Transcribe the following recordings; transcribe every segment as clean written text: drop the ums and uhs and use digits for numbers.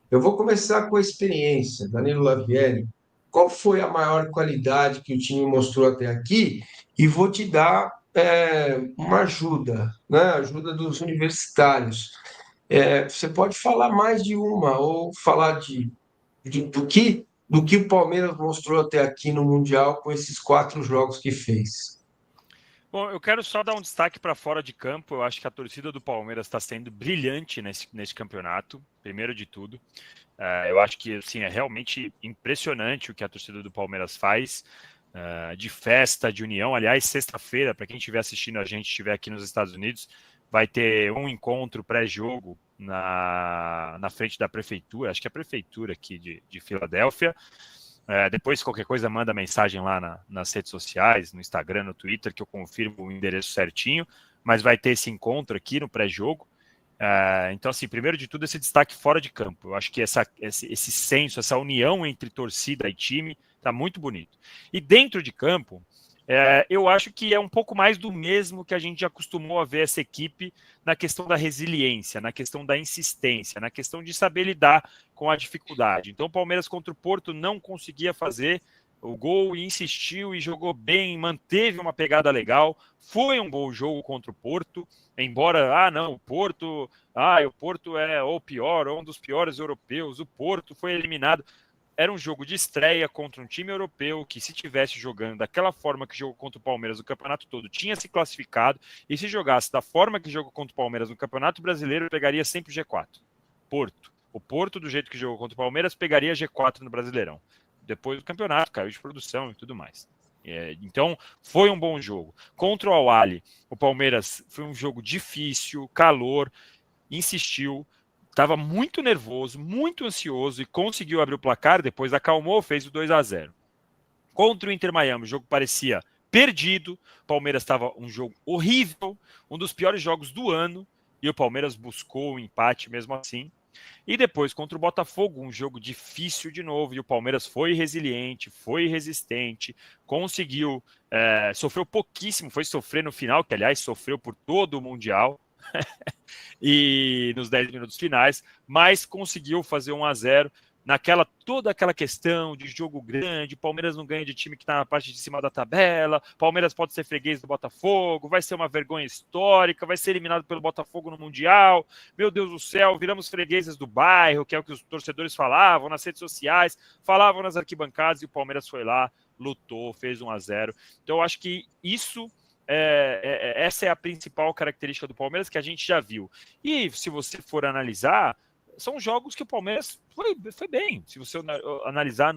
Eu vou começar com a experiência. Danilo Lavieri, qual foi a maior qualidade que o time mostrou até aqui? E vou te dar uma ajuda, né? Ajuda dos universitários. Você pode falar mais de uma, ou falar do que o Palmeiras mostrou até aqui no Mundial com esses 4 jogos que fez. Bom, eu quero só dar um destaque para fora de campo. Eu acho que a torcida do Palmeiras está sendo brilhante nesse campeonato, primeiro de tudo. Eu acho que assim, é realmente impressionante o que a torcida do Palmeiras faz, de festa, de união. Aliás, sexta-feira, para quem estiver assistindo a gente, estiver aqui nos Estados Unidos, vai ter um encontro pré-jogo na frente da prefeitura, acho que é a prefeitura aqui de Filadélfia. Depois, qualquer coisa, manda mensagem lá nas redes sociais, no Instagram, no Twitter, que eu confirmo o endereço certinho. Mas vai ter esse encontro aqui no pré-jogo. Então, assim, primeiro de tudo, esse destaque fora de campo. Eu acho que esse senso, essa união entre torcida e time está muito bonito. E dentro de campo, eu acho que é um pouco mais do mesmo que a gente já acostumou a ver essa equipe na questão da resiliência, na questão da insistência, na questão de saber lidar com a dificuldade. Então, o Palmeiras contra o Porto não conseguia fazer o gol e insistiu e jogou bem, manteve uma pegada legal. Foi um bom jogo contra o Porto, embora, não, o Porto é o pior, ou um dos piores europeus, o Porto foi eliminado. Era um jogo de estreia contra um time europeu que, se tivesse jogando daquela forma que jogou contra o Palmeiras no campeonato todo, tinha se classificado, e se jogasse da forma que jogou contra o Palmeiras no Campeonato Brasileiro, pegaria sempre o G4. Porto. O Porto, do jeito que jogou contra o Palmeiras, pegaria G4 no Brasileirão. Depois do campeonato, caiu de produção e tudo mais. Então, foi um bom jogo. Contra o Al-Ahly, o Palmeiras foi um jogo difícil, calor, insistiu, estava muito nervoso, muito ansioso e conseguiu abrir o placar, depois acalmou, fez o 2-0. Contra o Inter Miami, o jogo parecia perdido, o Palmeiras estava um jogo horrível, um dos piores jogos do ano, e o Palmeiras buscou o empate mesmo assim. E depois, contra o Botafogo, um jogo difícil de novo, e o Palmeiras foi resiliente, foi resistente, conseguiu, sofreu pouquíssimo, foi sofrer no final, que aliás sofreu por todo o Mundial, e nos 10 minutos finais, mas conseguiu fazer 1-0 toda aquela questão de jogo grande, Palmeiras não ganha de time que está na parte de cima da tabela, Palmeiras pode ser freguês do Botafogo, vai ser uma vergonha histórica, vai ser eliminado pelo Botafogo no Mundial, meu Deus do céu, viramos fregueses do bairro, que é o que os torcedores falavam nas redes sociais, falavam nas arquibancadas, e o Palmeiras foi lá, lutou, fez 1-0. Então eu acho que essa é a principal característica do Palmeiras que a gente já viu. E se você for analisar, são jogos que o Palmeiras foi bem. Se você analisar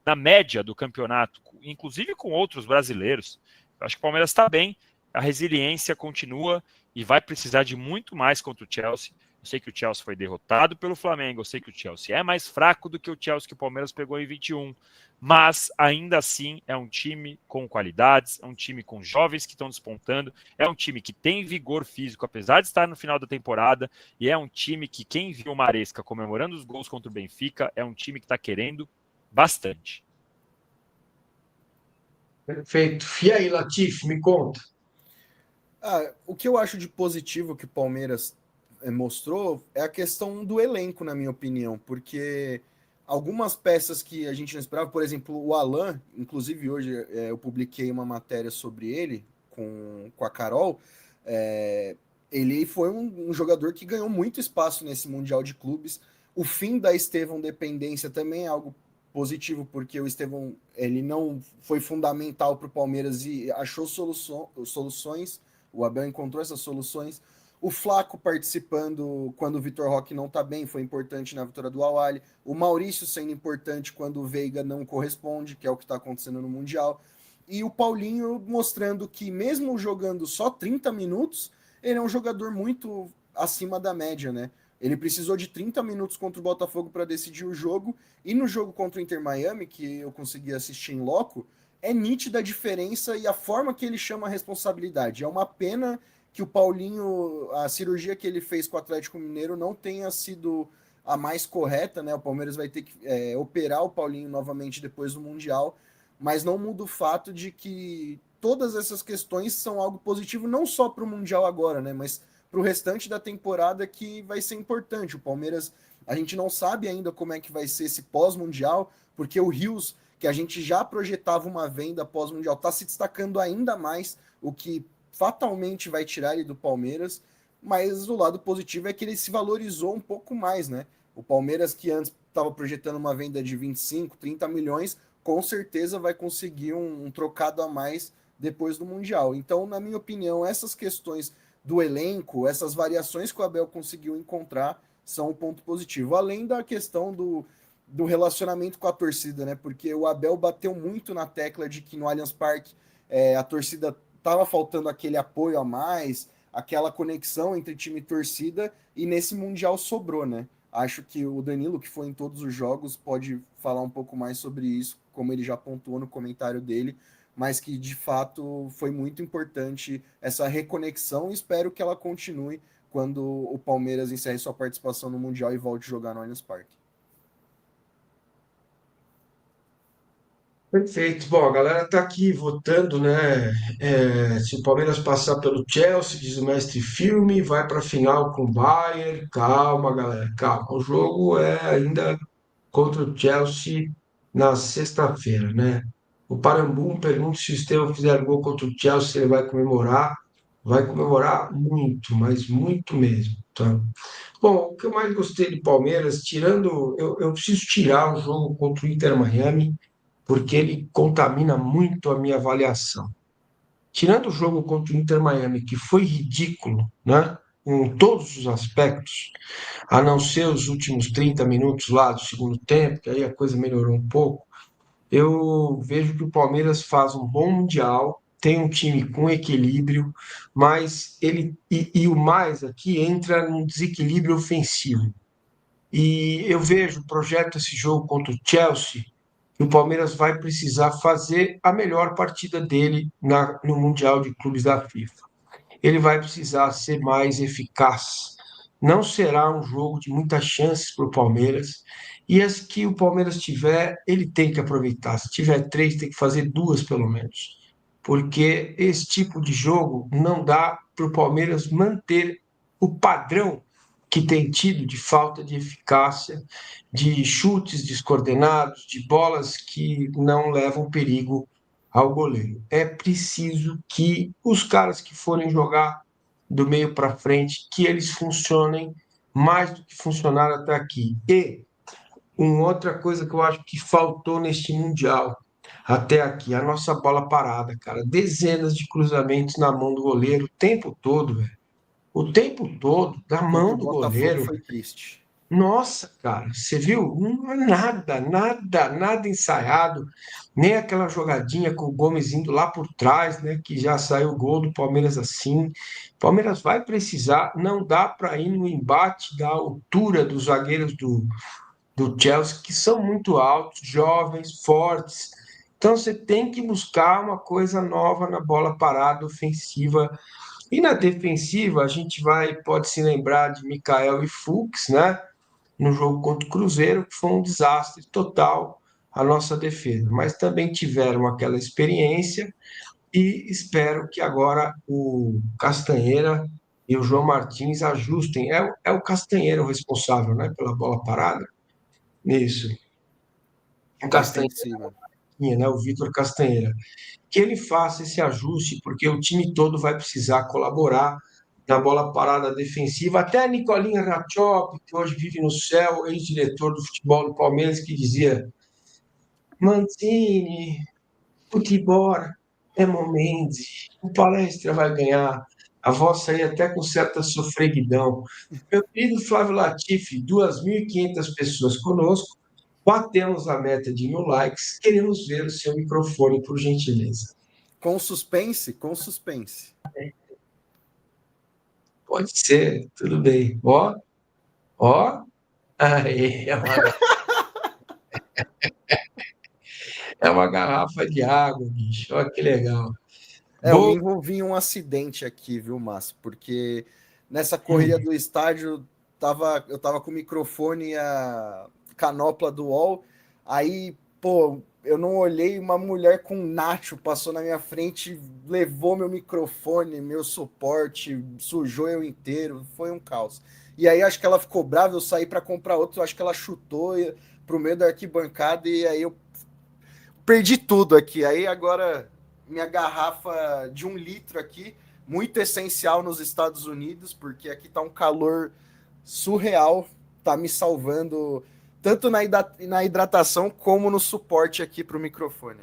na média do campeonato, inclusive com outros brasileiros, eu acho que o Palmeiras está bem, a resiliência continua e vai precisar de muito mais contra o Chelsea. Eu sei que o Chelsea foi derrotado pelo Flamengo, eu sei que o Chelsea é mais fraco do que o Chelsea que o Palmeiras pegou em 21, mas ainda assim é um time com qualidades, é um time com jovens que estão despontando, é um time que tem vigor físico, apesar de estar no final da temporada, e é um time que, quem viu o Maresca comemorando os gols contra o Benfica, é um time que está querendo bastante. Perfeito. E aí, Latif, me conta. O que eu acho de positivo que o Palmeiras mostrou é a questão do elenco, na minha opinião, porque algumas peças que a gente não esperava, por exemplo, o Alan, inclusive hoje eu publiquei uma matéria sobre ele com a Carol, ele foi um jogador que ganhou muito espaço nesse Mundial de Clubes. O fim da Estevão dependência também é algo positivo, porque o Estevão ele não foi fundamental para o Palmeiras e achou soluções. O Abel encontrou essas soluções. O Flaco participando quando o Vitor Roque não está bem, foi importante na vitória do Al-Ahly. O Maurício sendo importante quando o Veiga não corresponde, que é o que está acontecendo no Mundial. E o Paulinho mostrando que, mesmo jogando só 30 minutos, ele é um jogador muito acima da média, né? Ele precisou de 30 minutos contra o Botafogo para decidir o jogo. E no jogo contra o Inter Miami, que eu consegui assistir em loco, é nítida a diferença e a forma que ele chama a responsabilidade. É uma pena que o Paulinho, a cirurgia que ele fez com o Atlético Mineiro não tenha sido a mais correta, né? O Palmeiras vai ter que operar o Paulinho novamente depois do Mundial, mas não muda o fato de que todas essas questões são algo positivo não só para o Mundial agora, né? Mas para o restante da temporada que vai ser importante. O Palmeiras, a gente não sabe ainda como é que vai ser esse pós-mundial, porque o Rios, que a gente já projetava uma venda pós-mundial, está se destacando ainda mais, o que fatalmente vai tirar ele do Palmeiras, mas o lado positivo é que ele se valorizou um pouco mais, né? O Palmeiras, que antes estava projetando uma venda de 25, 30 milhões, com certeza vai conseguir um trocado a mais depois do Mundial. Então, na minha opinião, essas questões do elenco, essas variações que o Abel conseguiu encontrar são um ponto positivo. Além da questão do relacionamento com a torcida, né? Porque o Abel bateu muito na tecla de que no Allianz Parque a torcida estava faltando aquele apoio a mais, aquela conexão entre time e torcida, e nesse Mundial sobrou, né? Acho que o Danilo, que foi em todos os jogos, pode falar um pouco mais sobre isso, como ele já pontuou no comentário dele, mas que de fato foi muito importante essa reconexão e espero que ela continue quando o Palmeiras encerre sua participação no Mundial e volte a jogar no Allianz Parque. Perfeito. Bom, a galera tá aqui votando, né? Se o Palmeiras passar pelo Chelsea, diz o mestre Filme, vai para a final com o Bayern. Calma, galera, calma. O jogo é ainda contra o Chelsea na sexta-feira, né? O Parambum pergunta se o Estevão fizer gol contra o Chelsea, ele vai comemorar. Vai comemorar muito, mas muito mesmo, tá? Bom, o que eu mais gostei do Palmeiras, tirando, eu preciso tirar o jogo contra o Inter Miami, porque ele contamina muito a minha avaliação. Tirando o jogo contra o Inter Miami, que foi ridículo, né? Em todos os aspectos, a não ser os últimos 30 minutos lá do segundo tempo, que aí a coisa melhorou um pouco, eu vejo que o Palmeiras faz um bom Mundial, tem um time com equilíbrio, mas e o mais aqui entra num desequilíbrio ofensivo. E eu vejo, projeto esse jogo contra o Chelsea, que o Palmeiras vai precisar fazer a melhor partida dele no Mundial de Clubes da FIFA. Ele vai precisar ser mais eficaz. Não será um jogo de muitas chances para o Palmeiras. E as que o Palmeiras tiver, ele tem que aproveitar. Se tiver três, tem que fazer duas pelo menos. Porque esse tipo de jogo não dá para o Palmeiras manter o padrão que tem tido de falta de eficácia, de chutes descoordenados, de bolas que não levam perigo ao goleiro. É preciso que os caras que forem jogar do meio para frente, que eles funcionem mais do que funcionaram até aqui. E uma outra coisa que eu acho que faltou neste Mundial até aqui, a nossa bola parada, cara. Dezenas de cruzamentos na mão do goleiro o tempo todo, velho. O tempo todo, na Contra mão o do Botafogo goleiro. foi triste. Nossa, cara, você viu? Não é nada, nada, nada ensaiado, nem aquela jogadinha com o Gomes indo lá por trás, né? Que já saiu o gol do Palmeiras assim. O Palmeiras vai precisar, não dá para ir no embate da altura dos zagueiros do Chelsea, que são muito altos, jovens, fortes. Então você tem que buscar uma coisa nova na bola parada ofensiva. E na defensiva, a gente pode se lembrar de Mikael e Fux, né? No jogo contra o Cruzeiro, que foi um desastre total a nossa defesa. Mas também tiveram aquela experiência e espero que agora o Castanheira e o João Martins ajustem. É o Castanheira o responsável, né, pela bola parada? Isso. O Castanheira, Defensiva. né, o Vitor Castanheira. Que ele faça esse ajuste, porque o time todo vai precisar colaborar na bola parada defensiva. Até a Nicolinha Ratchop, que hoje vive no céu, ex-diretor do futebol do Palmeiras, que dizia: Mancini, futebol é momento, o Palestra vai ganhar. A voz saía até com certa sofreguidão. Meu querido Flávio Latifi, 2.500 pessoas conosco, batemos a meta de 1.000 likes, queremos ver o seu microfone, por gentileza. Com suspense? Com suspense. Pode ser, tudo bem. Ó, aí, é uma garrafa de água, bicho. Olha que legal. Eu me Bom, envolvi em um acidente aqui, viu, Márcio? Porque nessa correria do estádio, eu tava com o microfone e a canopla do UOL, aí, pô, eu não olhei, uma mulher com nacho passou na minha frente, levou meu microfone, meu suporte, sujou eu inteiro, foi um caos. E aí acho que ela ficou brava, eu saí para comprar outro, acho que ela chutou pro meio da arquibancada e aí eu perdi tudo aqui. Aí agora minha garrafa de 1 litro aqui, muito essencial nos Estados Unidos, porque aqui tá um calor surreal, tá me salvando tanto na hidratação como no suporte aqui para o microfone.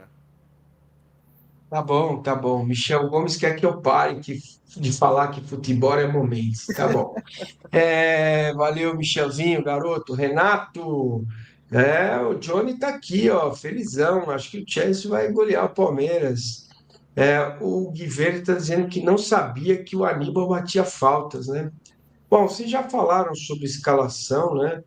Tá bom, tá bom. Michel Gomes quer que eu pare de falar que futebol é momentos. Tá bom. Valeu, Michelzinho, garoto. Renato, o Johnny tá aqui, ó, felizão. Acho que o Chelsea vai golear o Palmeiras. O Guilherme está dizendo que não sabia que o Aníbal batia faltas, né? Bom, vocês já falaram sobre escalação, né?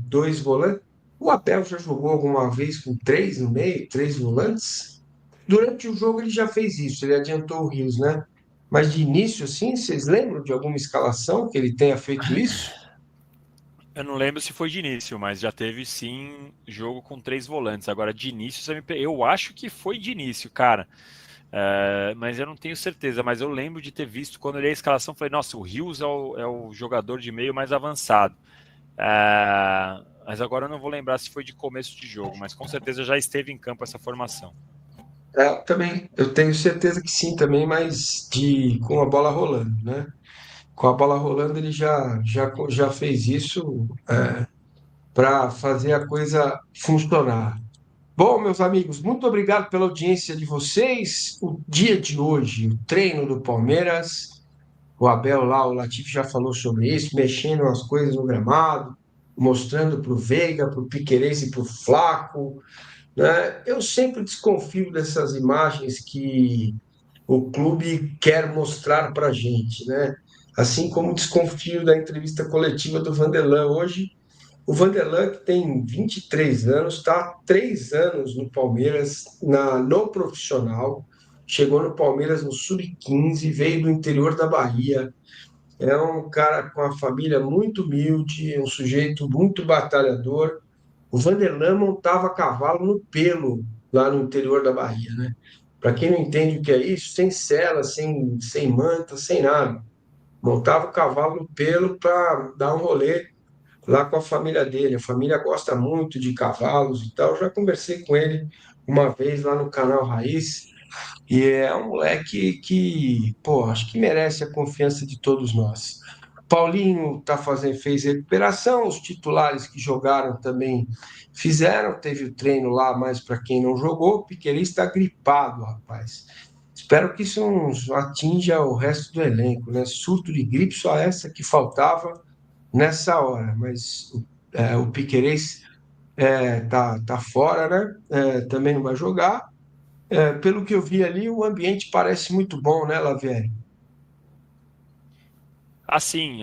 Dois volantes. O Abel já jogou alguma vez com três no meio, três volantes? Durante o jogo ele já fez isso, ele adiantou o Rios, né? Mas de início, assim, vocês lembram de alguma escalação que ele tenha feito isso? Eu não lembro se foi de início, mas já teve sim jogo com 3 volantes. Agora, de início, eu acho que foi de início, cara. Mas eu não tenho certeza. Mas eu lembro de ter visto quando eu olhei a escalação, falei, nossa, o Rios é o jogador de meio mais avançado. Mas agora eu não vou lembrar se foi de começo de jogo, mas com certeza já esteve em campo essa formação. Também, eu tenho certeza que sim também, mas com a bola rolando, né? Com a bola rolando ele já fez isso para fazer a coisa funcionar. Bom, meus amigos, muito obrigado pela audiência de vocês. O dia de hoje, o treino do Palmeiras, o Abel lá, o Latifi já falou sobre isso, mexendo as coisas no gramado, mostrando para o Veiga, para o Piquerez e para o Flaco, né? Eu sempre desconfio dessas imagens que o clube quer mostrar para a gente, né? Assim como desconfio da entrevista coletiva do Vanderlan hoje. O Vanderlan, que tem 23 anos, está há 3 anos no Palmeiras, no profissional, chegou no Palmeiras no Sub-15, veio do interior da Bahia, é um cara com a família muito humilde, um sujeito muito batalhador. O Vanderlan montava cavalo no pelo, lá no interior da Bahia, né? Para quem não entende o que é isso, sem sela, sem manta, sem nada. Montava o cavalo no pelo para dar um rolê lá com a família dele. A família gosta muito de cavalos e tal. Eu já conversei com ele uma vez lá no canal Raiz. E é um moleque que, pô, acho que merece a confiança de todos nós. Paulinho fez recuperação, os titulares que jogaram também fizeram, teve o treino lá, mas para quem não jogou, o Piquerez está gripado, rapaz. Espero que isso não atinja o resto do elenco, né? Surto de gripe, só essa que faltava nessa hora, mas o Piquerez tá fora, né? Também não vai jogar. Pelo que eu vi ali, o ambiente parece muito bom, né, Lavieri? Assim,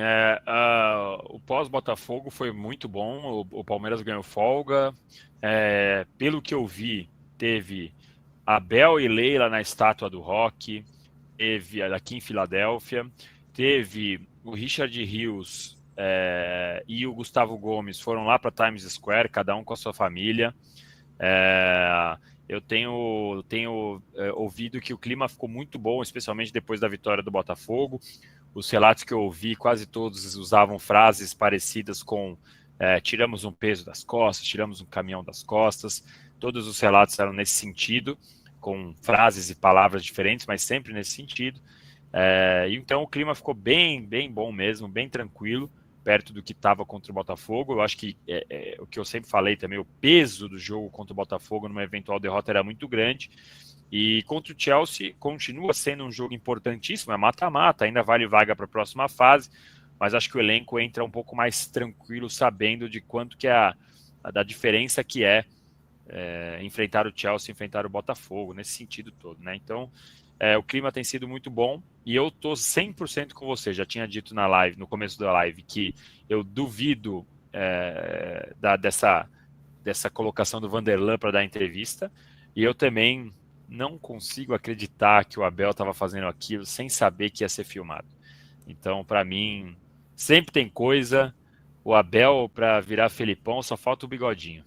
o pós-Botafogo foi muito bom, o Palmeiras ganhou folga. Pelo que eu vi, teve Abel e Leila na estátua do Rock, teve aqui em Filadélfia, teve o Richard Rios e o Gustavo Gomes foram lá para Times Square, cada um com a sua família. Eu tenho ouvido que o clima ficou muito bom, especialmente depois da vitória do Botafogo. Os relatos que eu ouvi, quase todos usavam frases parecidas com tiramos um peso das costas, tiramos um caminhão das costas. Todos os relatos eram nesse sentido, com frases e palavras diferentes, mas sempre nesse sentido. Então o clima ficou bem, bem bom mesmo, bem tranquilo, perto do que estava contra o Botafogo. Eu acho que o que eu sempre falei também, o peso do jogo contra o Botafogo numa eventual derrota era muito grande. E contra o Chelsea continua sendo um jogo importantíssimo, é mata-mata, ainda vale vaga para a próxima fase, mas acho que o elenco entra um pouco mais tranquilo, sabendo de quanto que da diferença que enfrentar o Chelsea, enfrentar o Botafogo, nesse sentido todo, né? Então, o clima tem sido muito bom e eu tô 100% com você. Já tinha dito no começo da live, que eu duvido dessa colocação do Vanderlan para dar entrevista, e eu também não consigo acreditar que o Abel estava fazendo aquilo sem saber que ia ser filmado. Então, para mim, sempre tem coisa. O Abel, para virar Felipão, só falta o bigodinho.